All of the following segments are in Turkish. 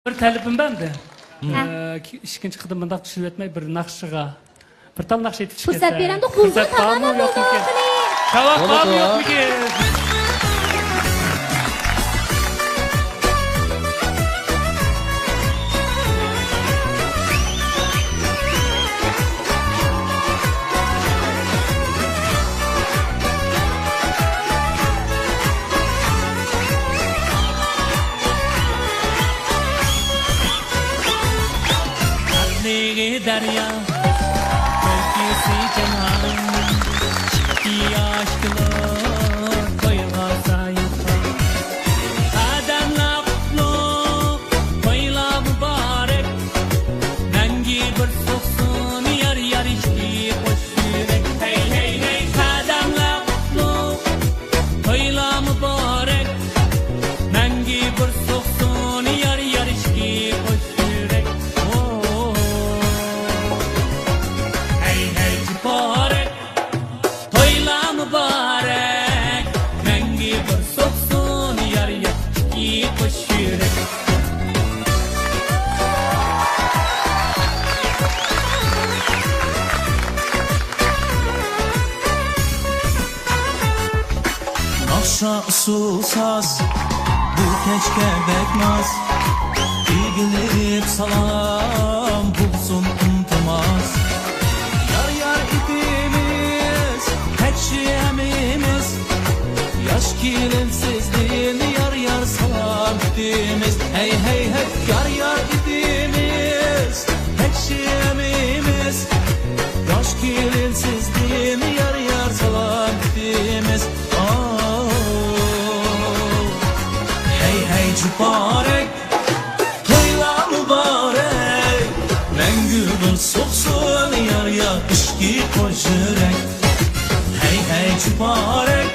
Bir talibim bende. İkinci kıdımında düşürüp etmeyi bir nakşıga. Bir tal nakşı etip çıkese. Fırsat veren de huzur tamamen yok mu ki? Tavak var mı yok mu ki? Derya, öyküsü cenahın, şiki aşkına koyulasa yutar. Ademle kutlu, koyula mübarek, mengi bir soksun, yar yar içki hoş yürek. Hey hey hey, ademle kutlu, koyula mübarek, mengi bir soksun, yar yar içki hoş yürek. Mübarek, mengi bir soksun yar yar hoş yürek. Akşa usul saz, bu keşke bekmez. İlgilip salam, bulsun unutmaz. Yar yar ipimiz, hecşiyemimiz. Yaş kilinsizliğini yar yar salam ettiğimiz. Hey hey hey, yar yar ipimiz, hecşiyemimiz. Yaş kilinsizliğini yar yar salam ettiğimiz. Mübarek, toyla mübarek, mengübün soksun yar yar işki koşurek. Hey hey mübarek,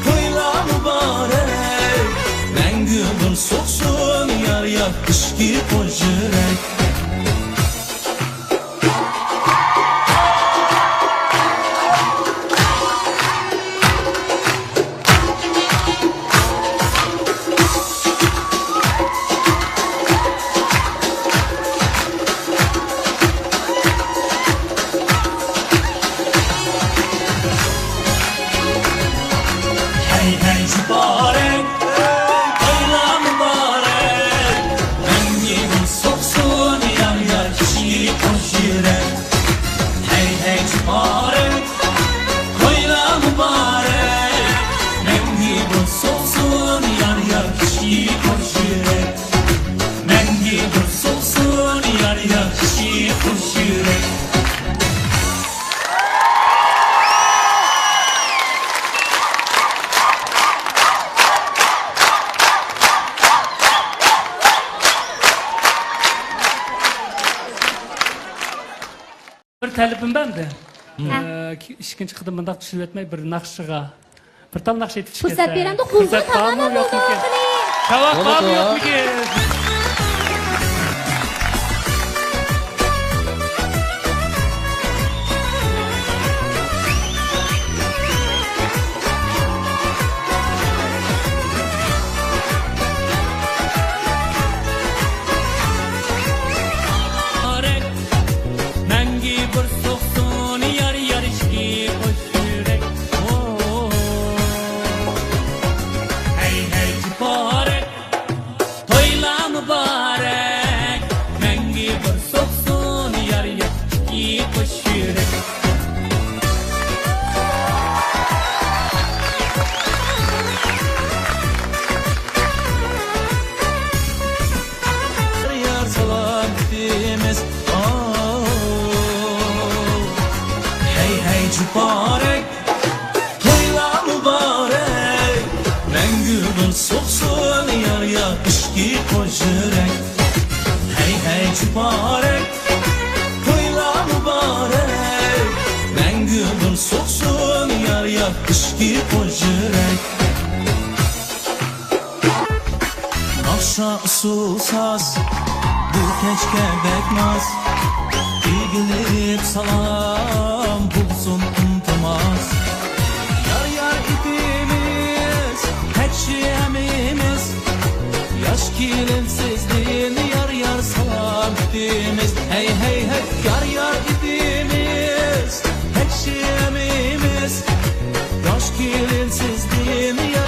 toyla mübarek, mengübün soksun yar yar işki koşurek. Mübarek, toyla mübarek, mengibin soksun yar yar kişi koşurek. Hey hey mübarek, toyla mübarek, mengibin soksun yar yar kişi koşurek. Mengibin soksun yar yar kişi koşurek. Bir talibim bende. İkinci kıdımında düşürüp etmeyi bir nakşıga. Bir tal nakşı etip çıkese. Fırsat veren de huzur tamamen yok mu ki? Tavak var mı yok mu ki? Mengi bir soksun yar yar içki hoş yürek. Hey hey mübarek, toyla mübarek, mengi bir soksun yar yar içki hoş yürek. Yar salam ettiğimiz. Mübarek, toyla mübarek, mengübün soksun yar yar işki koşurek. Hey hey mübarek, toyla mübarek, mengübün soksun yar yar işki koşurek. Akşa usul saz, bu keşke bekmez. İlgilip salam, bulsun unutmaz. Yar yar ipimiz, hecşiyemimiz. Yaş kilinsizliğini şirinsiz dünya.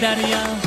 Derya